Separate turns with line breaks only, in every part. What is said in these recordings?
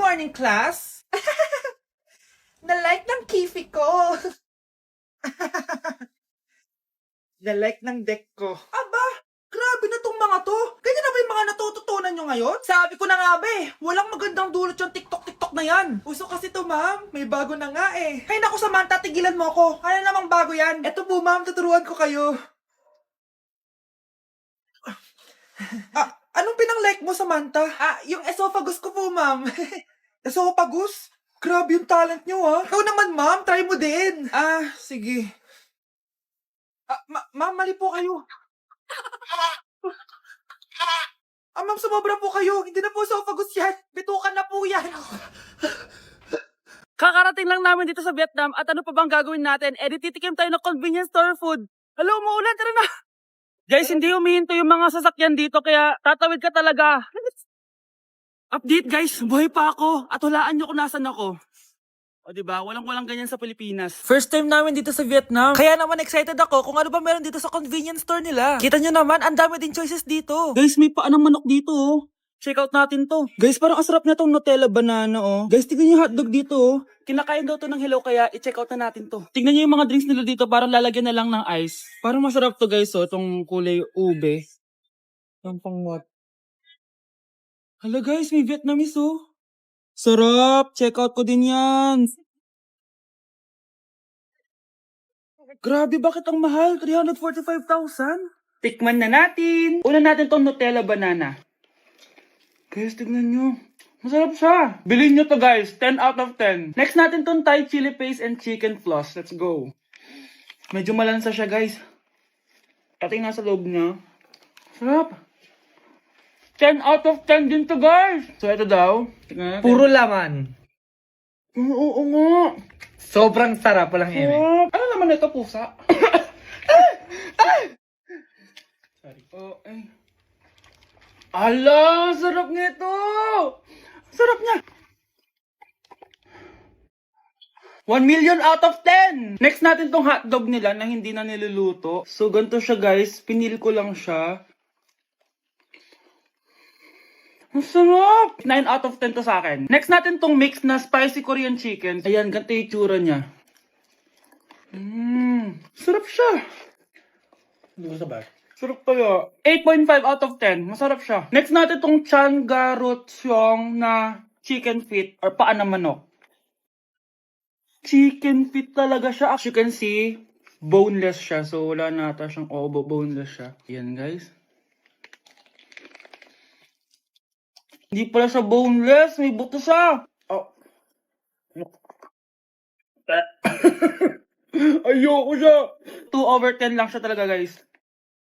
morning, class! Na-like ng kifi ko. Na-like ng deck ko. Aba, grabe na tong mga to. Ganyan na ba yung mga natututunan nyo ngayon? Sabi ko na nga ba walang magandang dulot yung TikTok na yan. Uso kasi to, ma'am. May bago na nga eh. Hay naku, Samantha, tigilan mo ako. Ano namang bago yan? Eto po, ma'am, tuturuan ko kayo. Anong pinang-like mo, Samantha? Yung esophagus ko po, ma'am. Esophagus? Grabe yung talent nyo, ha? Ikaw naman, ma'am. Try mo din. Sige. Ma'am, mali po kayo. Ma'am, sumobra po kayo. Hindi na po esophagus yan. Bitukan na po yan.
Kakarating lang namin dito sa Vietnam at ano pa bang gagawin natin? Titikim tayo ng convenience store food. Hello, umuulan, tara na! Guys, hindi humihinto yung mga sasakyan dito kaya tatawid ka talaga. Update guys, buhay pa ako at hulaan nyo kung nasan ako. O diba, walang ganyan sa Pilipinas.
First time namin dito sa Vietnam. Kaya naman excited ako kung ano ba meron dito sa convenience store nila. Kita nyo naman, ang dami din choices dito.
Guys, may paa ng manok dito oh. Check out natin to. Guys, parang asarap na tong Nutella banana oh. Guys, tignan yung hotdog dito oh. Kinakain daw to ng hello kaya i-check out na natin to. Tignan nyo yung mga drinks nila dito parang lalagyan na lang ng ice. Parang masarap to guys oh, tong kulay ube. Yung pang what? Hala guys, may Vietnamese oh. Sarap! Check out ko din yan. Grabe, bakit ang mahal? 345,000? Tikman na natin. Una natin tong Nutella banana. Guys, tignan nyo. Masarap siya. Bilhin nyo to guys. 10 out of 10. Next natin tong Thai chili paste and chicken floss. Let's go. Medyo malansa siya guys. Ito yung nasa loob niya. Sarap. 10 out of 10 din to guys. So ito daw. Tignan natin.
Puro laman.
Oo nga.
Sobrang sarap, walang eme.
Sarap. Ano naman ito, pusa? Sorry po. Ay. Ala, sarap nito! Sarap niya! 1 million out of 10! Next natin tong hotdog nila na hindi na niluluto. So, ganito siya guys. Pinil ko lang siya. Ang sarap! 9 out of 10 to sa akin. Next natin tong mix na spicy Korean chicken. Ayan, ganito yung itsura niya. Sarap siya.
Hindi ko sabay.
Sarap kaya. 8.5 out of 10. Masarap siya. Next natin tong Chan Garotsyong na chicken feet or paa ng manok. Chicken feet talaga siya. As you can see, boneless siya. So, wala na ata siyang obo. Boneless siya. Yan, guys. Hindi pala siya boneless. May buto siya. Oh. Ayoko siya. 2 over 10 lang siya talaga, guys.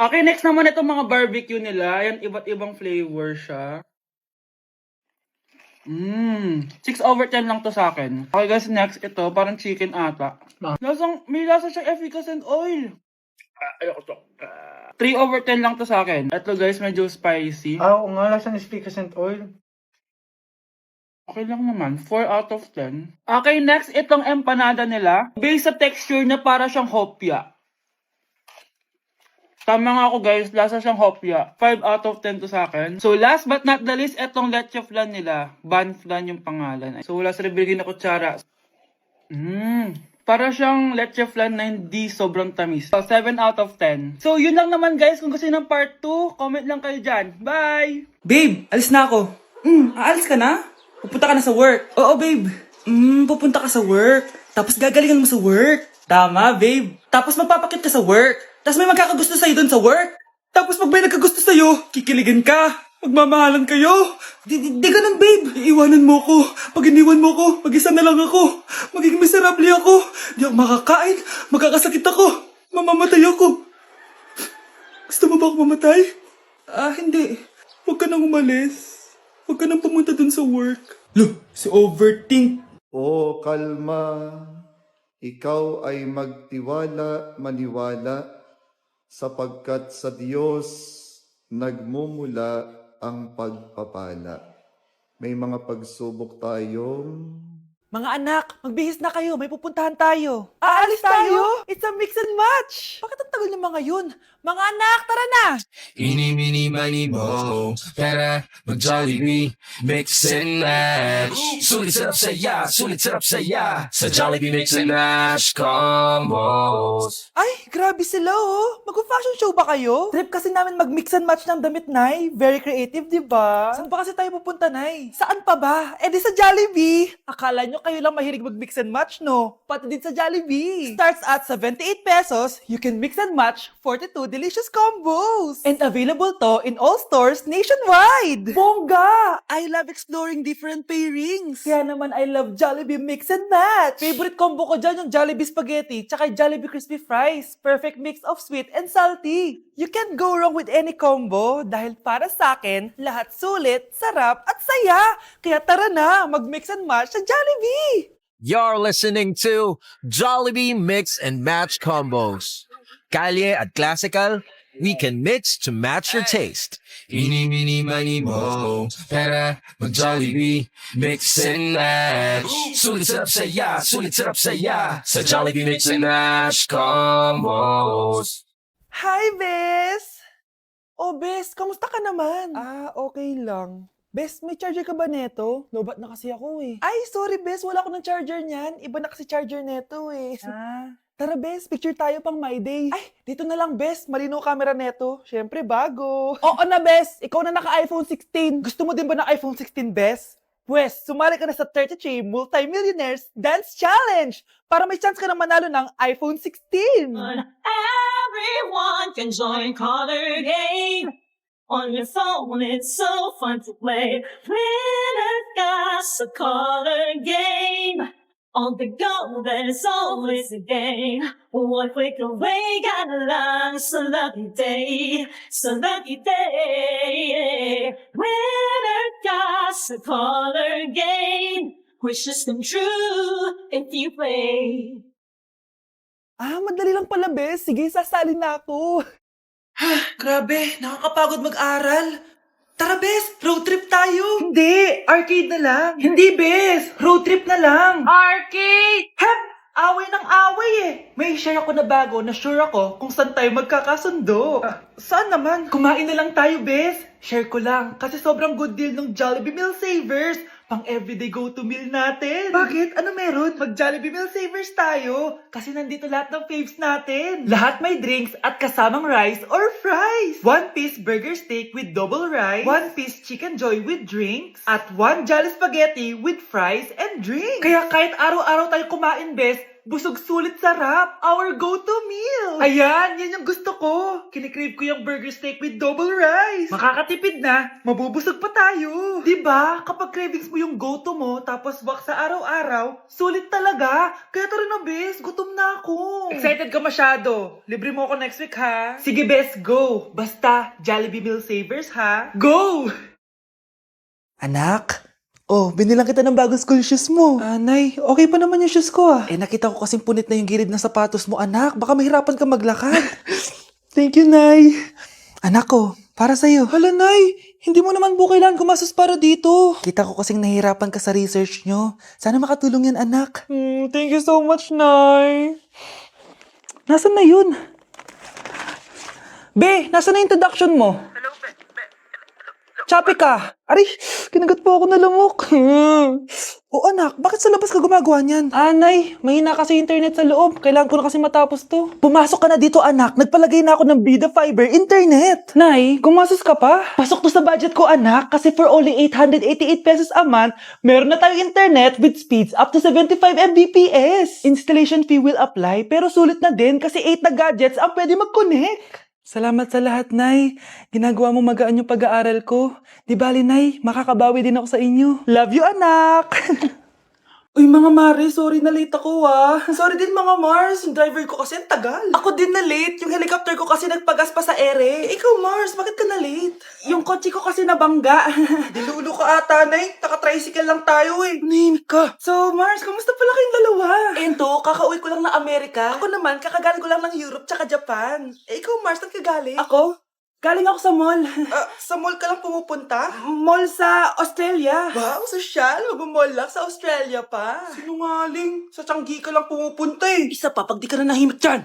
Okay, next naman itong mga barbecue nila. Ayan, iba't ibang flavor siya. 6 over 10 lang to sa akin. Okay guys, next ito, parang chicken ata. May lasa siyang efficacent oil. Ayoko to. 3 over 10 lang to sa akin. Ito guys, medyo spicy.
Oo nga, lasang speakers oil.
Okay lang naman, 4 out of 10. Okay, next, itong empanada nila. Based sa texture na para siyang hopya. Tama nga ako guys, lasa siyang hopya. 5 out of 10 to sa akin. So last but not the least, itong leche flan nila. Ban flan yung pangalan. So wala sa ribigin na kutsara. Para siyang leche flan na hindi sobrang tamis. So 7 out of 10. So yun lang naman guys. Kung gusto niyo ng part 2, comment lang kayo dyan. Bye!
Babe, alis na ako. Aalis ka na? Pupunta ka na sa work. Oo, babe. Pupunta ka sa work. Tapos gagalingan mo sa work. Tama, babe. Tapos magpapakit ka sa work. Tapos may magkakagusto sa'yo dun sa work. Tapos pag may nagkagusto sa'yo, kikiligan ka. Magmamahalan kayo. Di ganun, babe. Iiwanan mo ko. Pag iniwan mo ko, mag-isa na lang ako. Magiging miserable ako. Di ako makakain. Magkakasakit ako. Mamamatay ako. Gusto mo ba ako mamatay? Hindi. Huwag ka nang umalis. Huwag ka nang pumunta dun sa work. Loh, si Overthink.
O kalma, ikaw ay maniwala, sapagkat sa Diyos nagmumula ang pagpapala. May mga pagsubok tayong
Mga anak, magbihis na kayo. May pupuntahan tayo. Aalis tayo? It's a mix and match. Bakit ang tagal ng mga yun? Mga anak, tara na!
Eeny, meeny, miny, mo. Tara, mag-Jollibee, mix and match. Sulit sarap saya, sulit sarap saya. Sa Jollibee mix and match combos.
Ay, grabe sila oh. Mag-fashion show ba kayo? Trip kasi namin mag-mix and match ng damit, Nay. Very creative, di ba? Saan pa kasi tayo pupunta, Nay? Saan pa ba? Eh di sa Jollibee. Akala nyo kayo lang mahilig mag-mix and match, no? Pati din sa Jollibee. Starts at 78 pesos, you can mix and match 42 delicious combos. And available to in all stores nationwide. Bongga! I love exploring different pairings. Kaya naman I love Jollibee mix and match. Favorite combo ko dyan yung Jollibee spaghetti tsaka Jollibee crispy fries. Perfect mix of sweet and salty. You can't go wrong with any combo dahil para sa akin, lahat sulit, sarap at saya. Kaya tara na, mag-mix and match sa Jollibee!
You're listening to Jollibee Mix and Match Combos. Kalye at classical, we can mix to match your taste. Eeny, meeny, miny, mo. Tara, mag-Jollibee, mix and match. Sulit sarap saya, sulit sarap saya. Sa Jollibee Mix and Match Combos.
Hi, Bes! Oh, Bes, kamusta ka naman? Okay lang. Bes, may charger ka ba neto? Lobat na kasi ako eh. Ay, sorry Bes, wala ako ng charger niyan. Iba na kasi charger neto eh. Tara Bes, picture tayo pang my day. Ay, dito na lang Bes, malinaw camera neto. Syempre bago. Oo na Bes, ikaw na naka-iPhone 16. Gusto mo din ba ng iPhone 16 Bes? Pwes, sumali ka na sa 33 Multi-Millionaires Dance Challenge para may chance ka na manalo ng iPhone 16.
Everyone can join Color Game. On your phone, it's so fun to play. Winner's got a Color Game. On the go, there's always a game. One click away, got a long, so lucky day. So lucky day. Winner got a Color Game. Wishes come true if you play.
Madali lang pala, Bes. Sige, sasali na ako.
Grabe, nakakapagod mag-aral. Tara, Bes, road trip tayo. Hindi, arcade na lang. Hindi, Bes, road trip na lang. Arcade! Hep! Away ng away eh. May share ako na bago na sure ako kung saan tayo magkakasundo. Saan naman? Kumain na lang tayo, Bes. Share ko lang kasi sobrang good deal ng Jollibee Meal Savers. Pang everyday go-to meal natin. Bakit? Ano meron? Mag-Jollibee Meal Savers tayo. Kasi nandito lahat ng faves natin. Lahat may drinks at kasamang rice or fries. 1-piece burger steak with double rice. 1-piece chicken joy with drinks. At 1 Jolly Spaghetti with fries and drinks. Kaya kahit araw-araw tayo kumain, Bes, busog sulit sarap. Our go-to meal. Ayan, yan yung gusto ko. Kinikrave ko yung burger steak with double rice. Makakatipid na, mabubusog pa tayo. Diba? Kapag cravings mo yung go-to mo, tapos wak sa araw-araw, sulit talaga. Kaya tara na, Bes. Gutom na ako. Excited ka masyado. Libre mo ako next week, ha? Sige, Bes, go. Basta, Jollibee Meal Savers, ha? Go! Anak, binilang kita ng bagong school shoes mo. Nay, okay pa naman yung shoes ko nakita ko kasing punit na yung gilid ng sapatos mo, anak. Baka mahirapan ka maglakad. Thank you, Nay. Anak ko, para sa'yo. Hala, Nay, hindi mo naman po kailangan gumastos para dito. Kita ko kasing nahihirapan ka sa research nyo. Sana makatulong yan, anak. Thank you so much, Nay. Nasaan na yun? Be, nasaan na introduction mo? Chapi ka! Aray, kinagat po ako na lamok. Anak, bakit sa labas ka gumagawa niyan? Nay, mahina kasi internet sa loob. Kailangan ko na kasi matapos to. Pumasok ka na dito, anak. Nagpalagay na ako ng Bida Fiber Internet. Nay, gumasos ka pa? Pasok to sa budget ko, anak. Kasi for only 888 pesos a month, meron na tayong internet with speeds up to 75 Mbps. Installation fee will apply, pero sulit na din kasi 8 na gadgets ang pwede mag-connect. Salamat sa lahat, Nay. Ginagawa mo magaan yung pag-aaral ko. Di bali, Nay, makakabawi din ako sa inyo. Love you, anak! Uy, mga Mare, sorry na late ako Sorry din mga Mars, yung driver ko kasi ang tagal. Ako din na late, yung helicopter ko kasi nagpagas pa sa ere. Ikaw Mars, bakit ka na late? Yung kotse ko kasi nabangga. Dilulo ka ata, Nay. Taka-tricycle lang tayo Name ka. So Mars, kamusta pala kayong dalawa? Ento, kakauwi ko lang ng Amerika. Ako naman, kakagaling ko lang ng Europe tsaka Japan. Ikaw Mars, saan ka galing? Ako?
Galing ako sa mall.
Sa mall ka lang pumupunta?
Mall sa Australia.
Wow, sosyal. Mag-mall lang sa Australia pa. Sinungaling. Sa Changi ka lang pumupunta eh. Isa pa, pag di ka na nahimik dyan.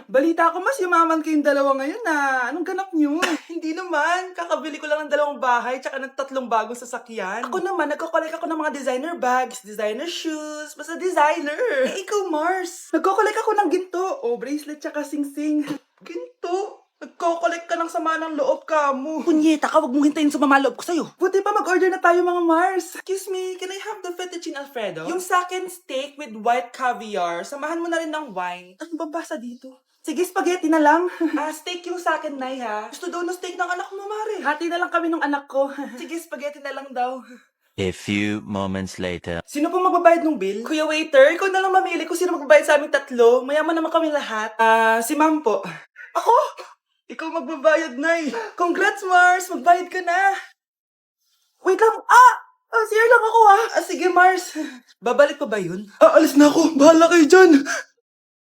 Balita ko mas yumaman kayong dalawa ngayon na. Anong ganap nyo?
Hindi naman. Kakabili ko lang ng 2 bahay tsaka ng 3 bagong sasakyan. Ako naman, nagko-collect ako ng mga designer bags, designer shoes, basta designer. Eh, ikaw, Mars.
Nagko-collect ako ng ginto. O, bracelet tsaka sing-sing.
Ginto. Nagko-collect ka ng sama ng loob ka mo. Punyeta ka, wag mong hintayin sumama loob ko sa'yo.
Buti pa mag-order na tayo mga Mars.
Excuse me, can I have the fettuccine Alfredo? Yung sa akin steak with white caviar. Samahan mo na rin ng wine. Ano babasa dito?
Sige, spaghetti na lang.
Steak yung sa akin, Nay, ha? Gusto daw ng steak ng anak mo, Mare.
Hati na lang kami ng anak ko.
Sige, spaghetti na lang daw.
A few moments later.
Sino po magbabayad ng bill? Kuya waiter, ikaw na lang mamili kung sino magbabayad sa aming 3. Mayaman naman kami lahat. Si ma'am po. Ako? Ikaw magbabayad, Nay. Congrats, Mars. Magbayad ka na.
Wait lang. CR lang ako
Sige, Mars. Babalik pa ba yun? Alis na ako. Bahala kayo dyan.